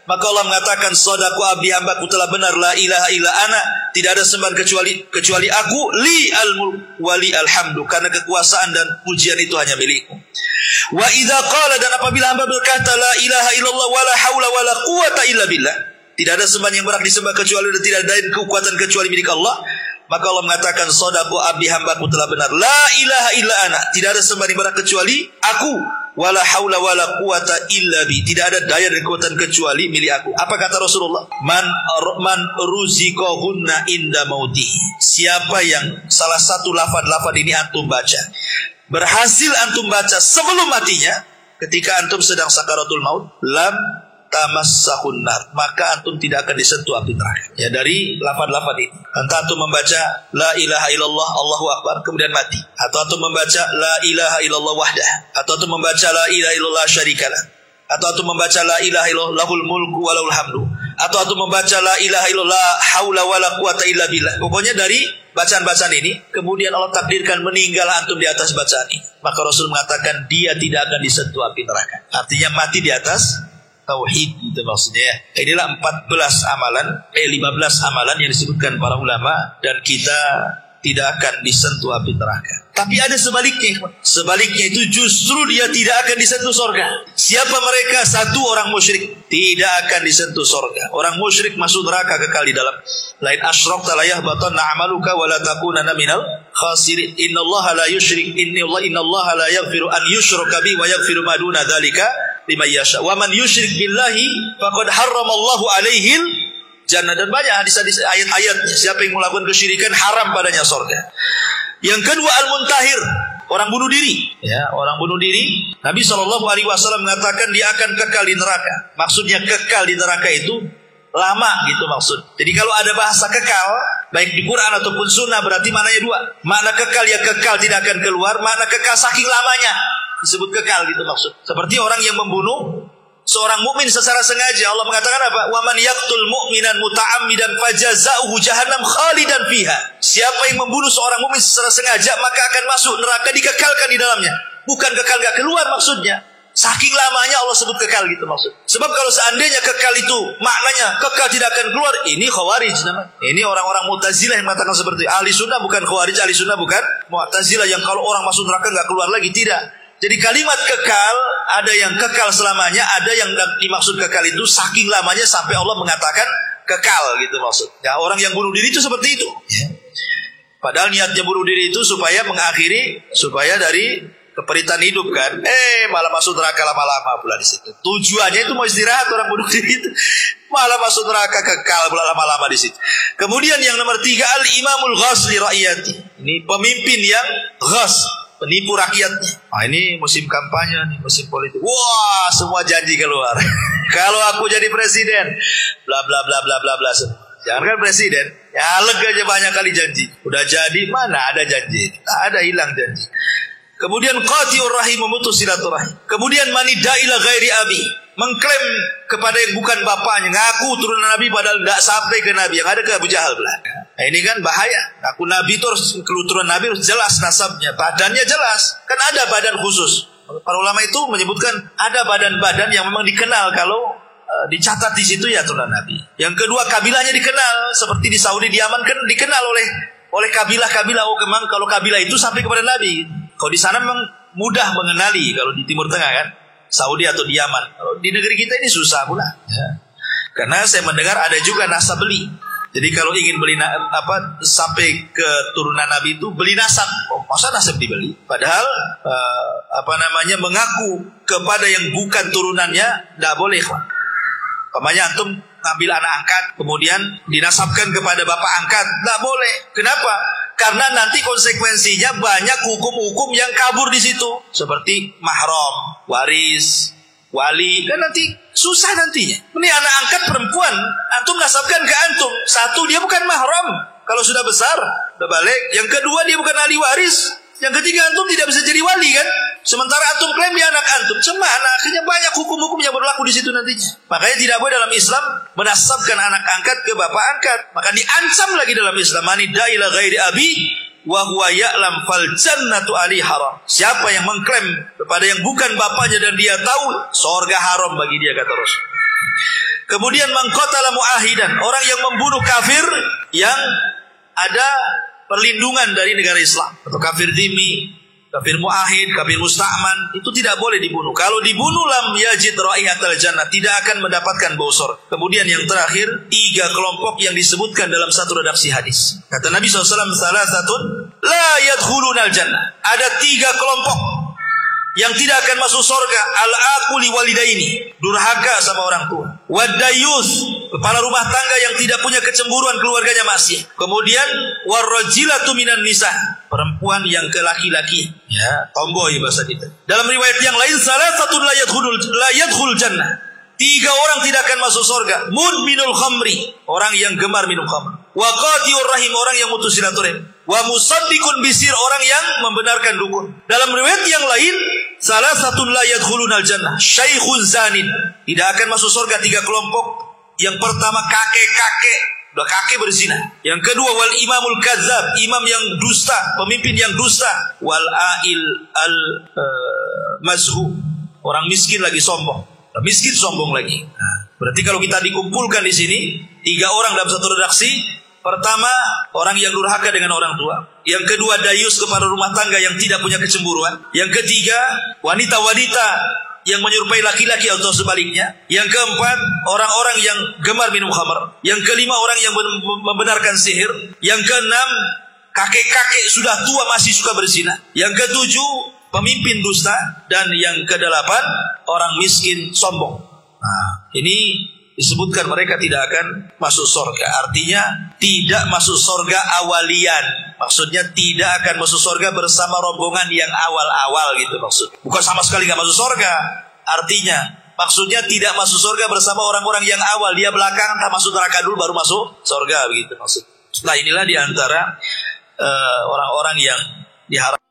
maka Allah mengatakan, "Shadaqa abdi, hambaku telah benar. La ilaha illa ana, tidak ada sembahan kecuali aku. Li al mulk wa li alhamdu, karena kekuasaan dan pujian itu hanya milikku." Wa idza qala, dan apabila hamba berkata la ilaha illallah wa la haula wa la quwata illa billah, tidak ada sembahan yang berhak disembah kecuali dan tidak ada kekuatan kecuali milik Allah, maka Allah mengatakan, "Shadaqa abdi, hambaku telah benar. La ilaha illa ana, tidak ada sembahan yang berhak kecuali aku. Wala haula wala quwata illa bi, tidak ada daya dan kekuatan kecuali milik aku." Apa kata Rasulullah? Man ruziqahunna inda mauti. Siapa yang salah satu lafaz ini antum baca, berhasil antum baca sebelum matinya, ketika antum sedang sakaratul maut, lam tamassahun nar, maka antum tidak akan disentuh api neraka. Ya, dari lafaz-lafaz ini. Entah antum membaca la ilaha illallah Allahu akbar kemudian mati, atau antum membaca la ilaha illallah wahdah, atau antum membaca la ilaha illallah syarikalah, atau antum membaca la ilaha illallah lahul mulku wa lahul hamdu, atau membaca la ilaha illallah haula wala quwata illa billah. Pokoknya dari bacaan-bacaan ini kemudian Allah takdirkan meninggal antum di atas bacaan ini, maka Rasul mengatakan dia tidak akan disentuh api neraka. Artinya mati di atas tauhid, itu maksudnya. Inilah 15 amalan yang disebutkan para ulama, dan kita tidak akan disentuh api neraka. Tapi ada sebaliknya. Sebaliknya itu justru dia tidak akan disentuh surga. Siapa mereka? Satu, orang musyrik tidak akan disentuh surga. Orang musyrik masuk neraka kekal di dalam. Lain asyrakta la yahbatanna amaluka wa la takunanna minal khasirin. Innallaha la yusyrik innallaha la yaghfiru an yushraka bihi wa yaghfiru ma duna dzalika liman yasha. Wa man yusyrik billahi faqad harramallahu alaihil jannah. Dan banyak hadis-hadis ayat-ayatnya. Siapa yang melakukan kesyirikan haram padanya surga. Yang kedua, al-muntahir, orang bunuh diri. Ya, orang bunuh diri. Nabi SAW mengatakan dia akan kekal di neraka. Maksudnya kekal di neraka itu lama gitu maksud. Jadi kalau ada bahasa kekal, baik di Quran ataupun Sunnah, berarti maknanya dua. Makna kekal ya kekal tidak akan keluar. Makna kekal saking lamanya disebut kekal gitu maksud. Seperti orang yang membunuh seorang mukmin secara sengaja. Allah mengatakan apa? Wa man yaqtul mu'minan muta'ammidan fajaza'uhu jahannam khalidan fiha. Siapa yang membunuh seorang mukmin secara sengaja maka akan masuk neraka, dikekalkan di dalamnya. Bukan kekal enggak keluar maksudnya. Saking lamanya Allah sebut kekal gitu maksud. Sebab kalau seandainya kekal itu maknanya kekal tidak akan keluar, ini khawarij namanya. Ini orang-orang Mu'tazilah yang mengatakan seperti itu. Ahli sunnah bukan khawarij, ahli sunnah bukan Mu'tazilah yang kalau orang masuk neraka enggak keluar lagi, tidak. Jadi kalimat kekal, ada yang kekal selamanya, ada yang dimaksud kekal itu saking lamanya sampai Allah mengatakan kekal gitu maksud. Ya, orang yang bunuh diri itu seperti itu. Ya. Padahal niatnya bunuh diri itu supaya mengakhiri, supaya dari keperitan hidup kan. Malah masuk neraka lama-lama pula di situ. Tujuannya itu mau istirahat orang bunuh diri itu. Malah masuk neraka kekal pula lama-lama di situ. Kemudian yang nomor 3, al-imamul ghas li ra'iyati. Ini pemimpin yang ghas, penipu rakyatnya. Ini musim kampanye nih, musim politik. Wah, semua janji keluar. Kalau aku jadi presiden, bla bla bla bla bla bla. Jangan kan presiden, ya aja banyak kali janji. Udah jadi, mana ada janji? Ada, hilang janji. Kemudian qati'ur rahim, memutus silaturahim. Kemudian manida ila ghairi abi, mengklaim kepada yang bukan bapaknya, ngaku turunan Nabi padahal tidak sampai ke Nabi, yang ada ke Abu Jahal pula. Nah, ini kan bahaya. Ngaku Nabi itu harus keturunan Nabi harus jelas nasabnya, badannya jelas. Kan ada badan khusus. Para ulama itu menyebutkan ada badan-badan yang memang dikenal kalau dicatat di situ ya turunan Nabi. Yang kedua, kabilahnya dikenal, seperti di Saudi, di Yaman kan dikenal oleh kabilah-kabilah. Oh, memang kalau kabilah itu sampai kepada Nabi. Kalau di sana memang mudah mengenali, kalau di Timur Tengah kan, Saudi atau di Yaman. Kalau di negeri kita ini susah pula. Ya. Karena saya mendengar ada juga nasab beli. Jadi kalau ingin beli sampai ke turunan Nabi itu beli nasab. Oh, masa nasab dibeli? Padahal mengaku kepada yang bukan turunannya tidak boleh. Pamannya antum ngambil anak angkat kemudian dinasabkan kepada bapak angkat, tidak boleh. Kenapa? Karena nanti konsekuensinya banyak hukum-hukum yang kabur di situ, seperti mahram, waris, wali, kan nanti susah nantinya. Ini anak angkat perempuan, antum nasabkan ke antum. Satu, dia bukan mahram kalau sudah besar, udah balik. Yang kedua, dia bukan ahli waris. Yang ketiga, antum tidak bisa jadi wali kan. Sementara antum klaim dia anak antum, cemana? Akhirnya banyak hukum-hukum yang berlaku di situ nantinya. Makanya tidak boleh dalam Islam menasabkan anak angkat ke bapak angkat. Maka diancam lagi dalam Islam, manida ila ghairi abi wa huwa ya'lam fal jannatu ali haram. Siapa yang mengklaim kepada yang bukan bapaknya dan dia tahu, surga haram bagi dia, kata Rasul. Kemudian man qatala muahidan, orang yang membunuh kafir yang ada perlindungan dari negara Islam, atau kafir dhimmi, kafir muahid, kafir musta'man, itu tidak boleh dibunuh. Kalau dibunuh lam yajid raihatal jannah, tidak akan mendapatkan bau surga. Kemudian yang terakhir, 3 kelompok yang disebutkan dalam satu redaksi hadis. Kata Nabi SAW, salah satu la yadkhulunal jannah. Ada 3 kelompok yang tidak akan masuk surga. Al-aquli walidaini, durhaka sama orang tua. Wadayus, kepala rumah tangga yang tidak punya kecemburuan keluarganya maksiat. Kemudian warrajilatu minan nisa, perempuan yang ke laki-laki, ya, tomboy bahasa kita. Dalam riwayat yang lain, salah satu la yadkhul jannah. 3 orang tidak akan masuk surga. Mudminul khamri, orang yang gemar minum khamr. Wa qati'ur rahim, orang yang mutus silaturahim. Wa musaddiqun bisir, orang yang membenarkan dukun. Dalam riwayat yang lain, salah satu la yadkhulunal jannah, syaikhun zanin, tidak akan masuk surga 3 kelompok. Yang pertama kakek-kakek, udah kakek berzina. Yang kedua wal imamul kadzab, imam yang dusta, pemimpin yang dusta. Wal ail al mazhu, orang miskin lagi sombong. Miskin sombong lagi. Nah, berarti kalau kita dikumpulkan di sini 3 orang dalam satu redaksi. Pertama, orang yang durhaka dengan orang tua. Yang kedua, dayus kepada rumah tangga yang tidak punya kecemburuan. Yang ketiga, wanita-wanita yang menyerupai laki-laki atau sebaliknya. Yang keempat, orang-orang yang gemar minum khamar. Yang kelima, orang yang membenarkan sihir. Yang keenam, kakek-kakek sudah tua masih suka berzina. Yang ketujuh, pemimpin dusta. Dan yang kedelapan, orang miskin sombong. Nah, ini disebutkan mereka tidak akan masuk surga. Artinya tidak masuk surga awalian. Maksudnya tidak akan masuk surga bersama rombongan yang awal-awal gitu maksud. Bukan sama sekali gak masuk surga. Artinya maksudnya tidak masuk surga bersama orang-orang yang awal. Dia belakang tak masuk neraka dulu baru masuk surga begitu maksud. Nah inilah diantara orang-orang yang diharapkan